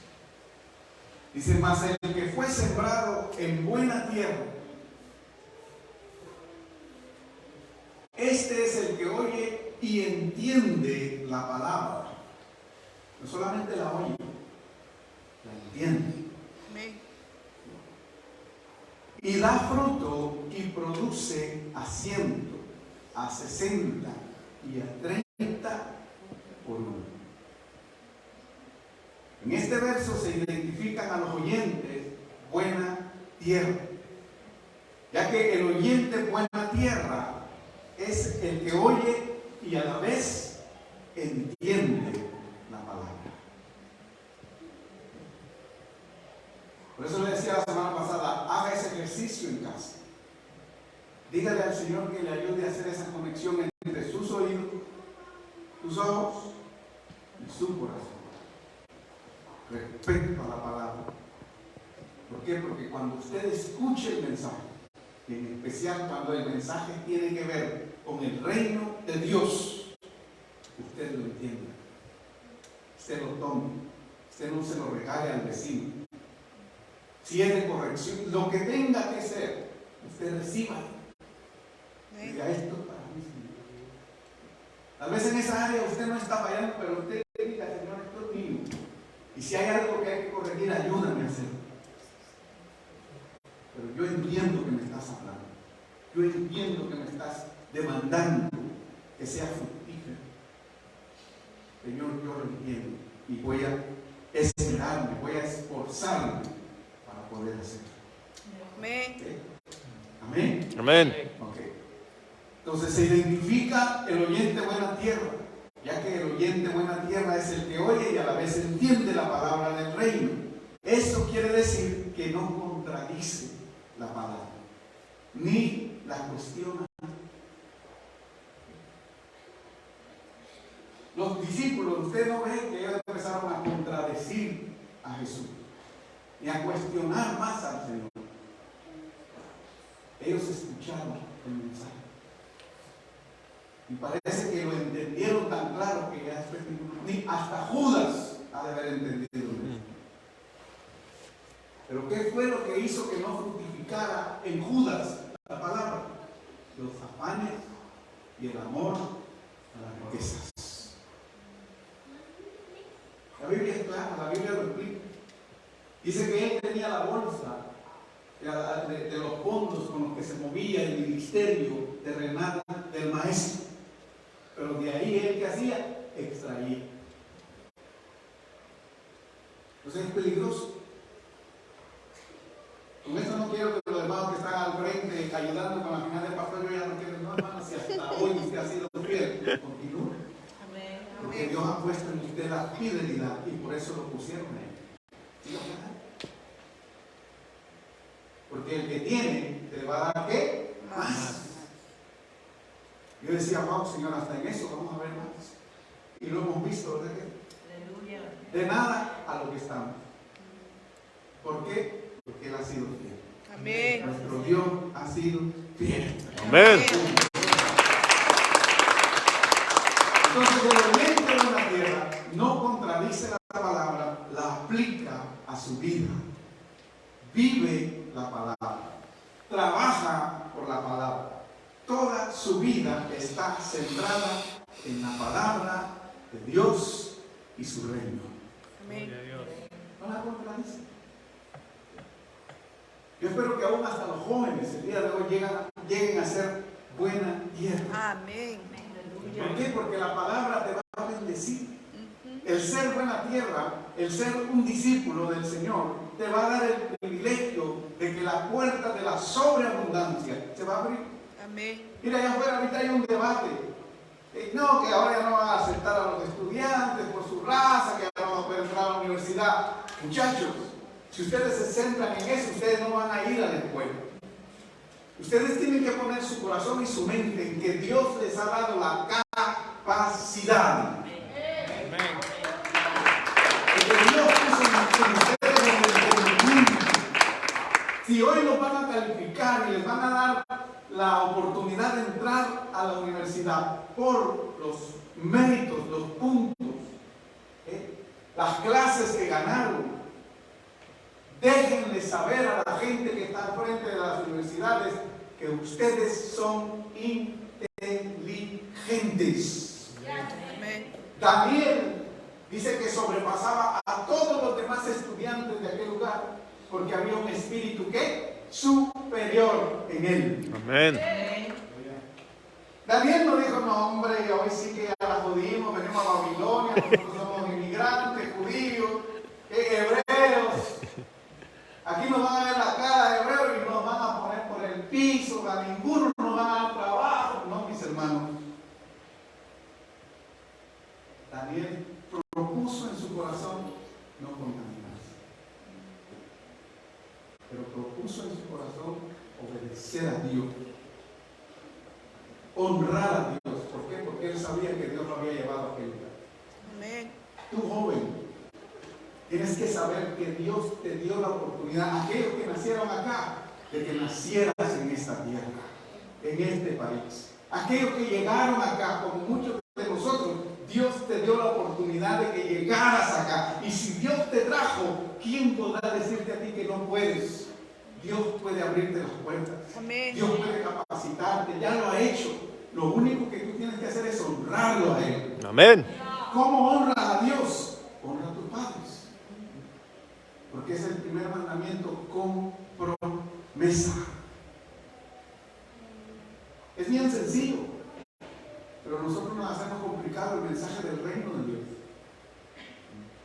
Dice, mas el que fue sembrado en buena tierra, este es el que oye y y entiende la palabra. No solamente la oye, la entiende. Amén. Y da fruto y produce a 100, a 60 y a 30 por uno. En este verso se identifican a los oyentes buena tierra, ya que el oyente buena tierra es el que oye y a la vez entiende la palabra. Por eso le decía la semana pasada, haga ese ejercicio en casa. Dígale al Señor que le ayude a hacer esa conexión entre sus oídos, sus ojos y su corazón respecto a la palabra. ¿Por qué? Porque cuando usted escuche el mensaje, y en especial cuando el mensaje tiene que ver con el reino de Dios, usted lo entiende, usted lo tome, usted no se lo regale al vecino. Si es de corrección, lo que tenga que ser, usted reciba. Diga, esto para mí, Señor. Tal vez en esa área usted no está fallando, pero usted diga, Señor, esto es mío. Y si hay algo que hay que corregir, ayúdame a hacerlo. Pero yo entiendo que me estás hablando. Yo entiendo que me estás demandando que sea fructífero. Señor, yo lo entiendo. Y voy a esmerarme, voy a esforzarme para poder hacerlo. Amén. ¿Okay? Amén. Amén. Ok. Entonces se identifica el oyente buena tierra, ya que el oyente buena tierra es el que oye y a la vez entiende la palabra del reino. Eso quiere decir que no contradice la palabra, ni la cuestiona. Los discípulos, usted no ve que ellos empezaron a contradecir a Jesús y a cuestionar más al Señor. Ellos escucharon el mensaje y parece que lo entendieron tan claro que ya ni hasta Judas ha de haber entendido eso. Pero ¿qué fue lo que hizo que no fructificara en Judas la palabra? Los afanes y el amor a las riquezas. La Biblia es clara, la Biblia lo explica. Dice que él tenía la bolsa de los fondos con los que se movía el ministerio terrenal del maestro. Pero de ahí él, ¿qué hacía? Extraía. Entonces es peligroso. Con eso no quiero que los hermanos que están al frente ayudando con la final del pastor, yo ya no quiero, no hermanos, si hasta hoy usted ha sido fiel, continúe. Porque Dios ha puesto en usted la fidelidad y por eso lo pusieron ahí. ¿Sí? Porque el que tiene, te le va a dar ¿qué? Más. Yo decía, vamos, Señor, hasta en eso vamos a ver más. Y lo hemos visto, ¿verdad? De nada a lo que estamos. ¿Por qué? Porque Él ha sido fiel. Amén. Nuestro Dios ha sido fiel. Amén. Entonces el oyente de la tierra no contradice la palabra, la aplica a su vida. Vive la palabra. Trabaja por la palabra. Toda su vida está centrada en la palabra de Dios y su reino. Amén. No la contradice. Yo espero que aún hasta los jóvenes el día de hoy lleguen a ser buena tierra. Amén. ¿Por qué? Porque la palabra te va a bendecir. El ser buena tierra, el ser un discípulo del Señor, te va a dar el privilegio de que la puerta de la sobreabundancia se va a abrir. Amén. Mira, allá afuera ahorita hay un debate. No, que ahora ya no van a aceptar a los estudiantes por su raza, que ya no van a poder entrar a la universidad. Muchachos, si ustedes se centran en eso, ustedes no van a ir a la escuela. Ustedes tienen que poner su corazón y su mente en que Dios les ha dado la capacidad. Que Dios puso en ustedes el entendimiento. Si hoy los van a calificar y les van a dar la oportunidad de entrar a la universidad por los méritos, los puntos, las clases que ganaron, déjenle saber a la gente que está al frente de las universidades que ustedes son inteligentes. Daniel dice que sobrepasaba a todos los demás estudiantes de aquel lugar porque había un espíritu que superior en él. Amén. Daniel no dijo, no hombre, hoy sí que ya la judimos, venimos a Babilonia, nosotros somos inmigrantes, judíos, hebreos. Aquí nos van a ver la cara de hebreos y nos van a poner por el piso, a ninguno nos va a dar trabajo. No, mis hermanos. Daniel propuso en su corazón no contaminarse, pero propuso en su corazón obedecer a Dios, honrar a Dios. ¿Por qué? Porque él sabía que Dios lo había llevado a aquel lugar. Amén. Tú, joven, tienes que saber que Dios te dio la oportunidad, aquellos que nacieron acá, de que nacieras en esta tierra, en este país. Aquellos que llegaron acá, como muchos de nosotros, Dios te dio la oportunidad de que llegaras acá. Y si Dios te trajo, ¿quién podrá decirte a ti que no puedes? Dios puede abrirte las puertas. Amén. Dios puede capacitarte, ya lo ha hecho. Lo único que tú tienes que hacer es honrarlo a Él. Amén. ¿Cómo honras a Dios? Honra a tus padres. Porque es el primer mandamiento con promesa. Es bien sencillo, pero nosotros nos hacemos complicado el mensaje del reino de Dios.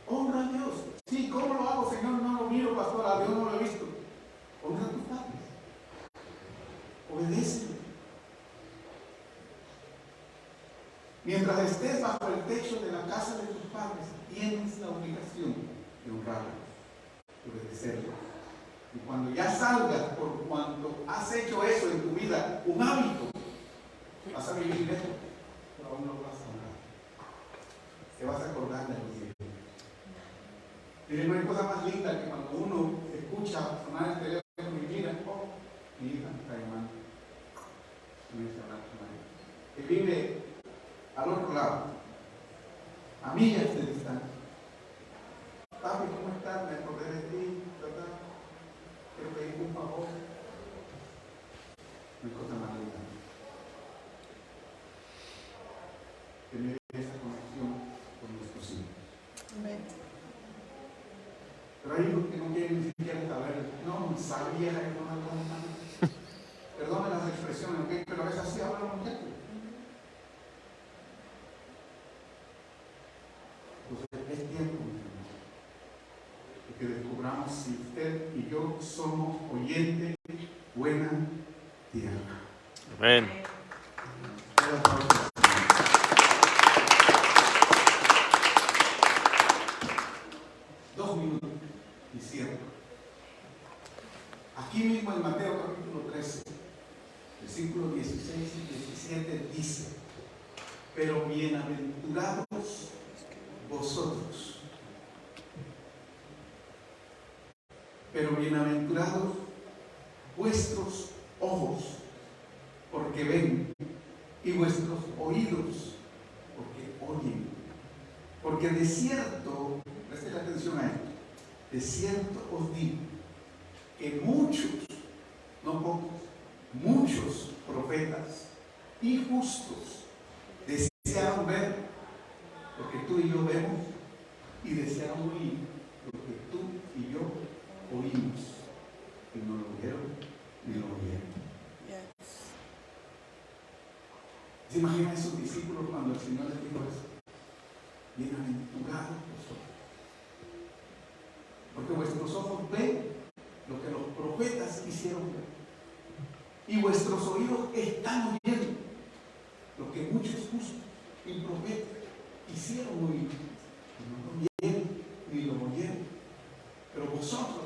Honra a Dios. Sí, ¿cómo lo hago, Señor? No lo miro, pastor, a Dios no lo he visto. Honra a tus padres. Obedece. Mientras estés bajo el techo de la casa de tus padres, tienes la obligación de honrarlos, de obedecerlos. Y cuando ya salgas, por cuanto has hecho eso en tu vida, un hábito, vas a vivir lejos, pero aún no vas a honrar. Te vas a acordar de los días. Miren, no hay cosa más linda que cuando uno escucha sonar el teléfono y mira, oh, mi hija está llamando. Que vive al otro lado, a millas de distancia. Papi, ¿cómo estás? Me acordé de ti, ¿verdad? Quiero pedir un favor. No hay cosa más linda. Tener esa conexión con nuestros hijos. Amén. Pero hay hijos que no quieren ni siquiera saber. No, sabía que no me contaban. Perdone las expresiones, ¿ok? Pero a veces así hablan los muchachos. Entonces es tiempo, mi hermano, de que descubramos si usted y yo somos oyentes, buena tierra. Amén. Dos minutos y cierro. Aquí mismo en Mateo capítulo 13, versículos 16 y 17 dice: pero bienaventurados vosotros, pero bienaventurados vuestros ojos, porque ven, y vuestros oídos, porque oyen. Porque de cierto, presten atención a esto, de cierto os digo que muchos, no pocos, muchos profetas y justos desearon ver lo que tú y yo vemos y desearon oír lo que tú y yo oímos, y no lo vieron ni lo oyeron. Yes. ¿Se imaginan esos discípulos cuando el Señor les dijo eso? Bienaventurados vosotros, porque vuestros ojos ven lo que los profetas hicieron ver, y vuestros oídos están oyendo lo que muchos justos y profetas hicieron oír, y no lo vieron ni lo oyeron, pero vosotros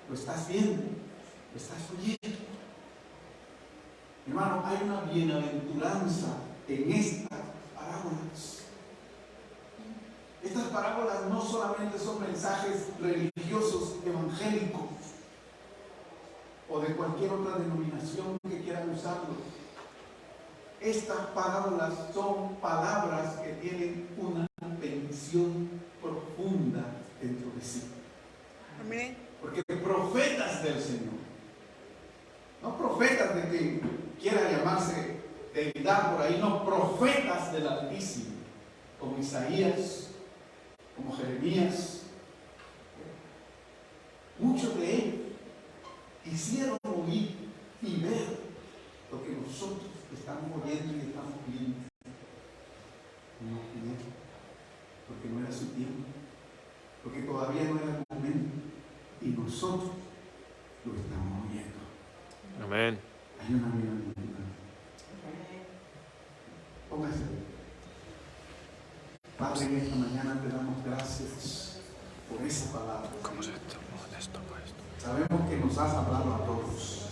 lo estás viendo, lo estás oyendo. Hermano, hay una bienaventuranza en estas parábolas. Estas parábolas no solamente son mensajes religiosos, evangélicos, o de cualquier otra denominación que quieran usarlo. Estas parábolas son palabras que tienen una bendición profunda dentro de sí. Amén. Porque profetas del Señor, no profetas de quien quiera llamarse deidad por ahí, no, profetas del Altísimo, como Isaías, como Jeremías. Muchos de ellos quisieron oír y ver lo que nosotros estamos oyendo y estamos viendo. No pidieron, porque no era su tiempo, porque todavía no era el momento, y nosotros lo estamos oyendo. Amén. Hay una vida. Póngase. Padre, en esta mañana te damos gracias por esa palabra. ¿Cómo es esto? ¿Cómo es esto? Sabemos que nos has hablado a todos.